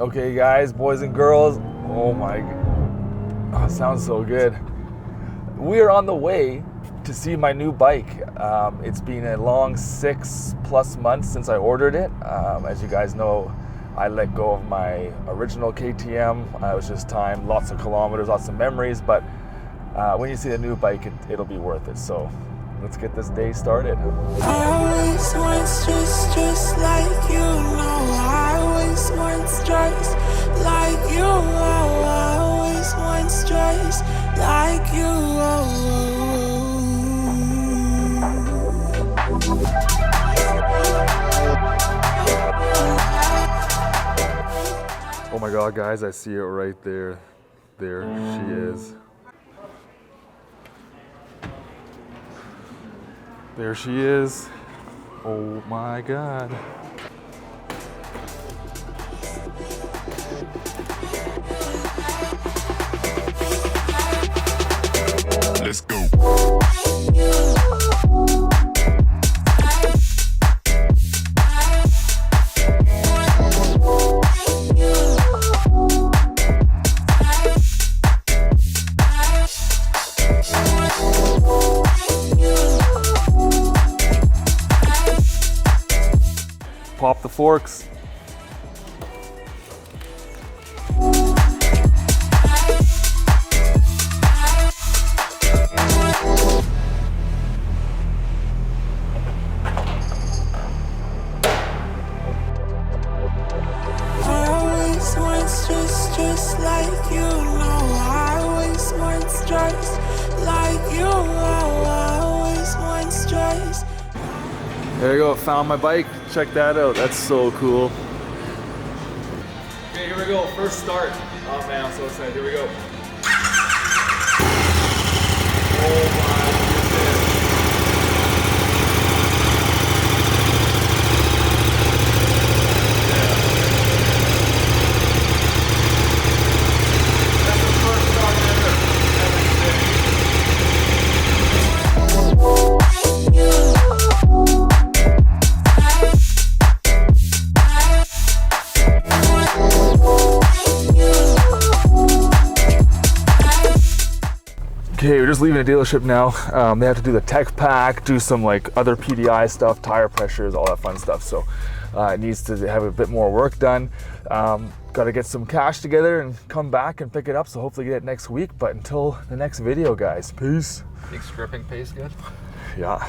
Okay guys, boys and girls, oh my, oh, it sounds so good. We are on the way to see my new bike. It's been a long 6+ months since I ordered it. As you guys know, I let go of my original KTM. It was just time, lots of kilometers, lots of memories, but when you see the new bike, it'll be worth it. So let's get this day started. I always want just like you, no. I always want just like you, oh. I always want just like you, Oh my God, guys, I see it right there. There she is. There she is. Oh my God. Let's go. Pop the forks. just like you, no. I always want just like you, oh. I always want just. There you go, found my bike. Check that out, that's so cool. Okay, here we go, first start. Oh man, I'm so excited, here we go. Oh my goodness. That's the first start Okay, we're just leaving the dealership now. They have to do the tech pack, do some like other PDI stuff, tire pressures, all that fun stuff. So it needs to have a bit more work done. Got to get some cash together and come back and pick it up. So hopefully get it next week. But until the next video, guys, peace. Think stripping pays good? Yeah.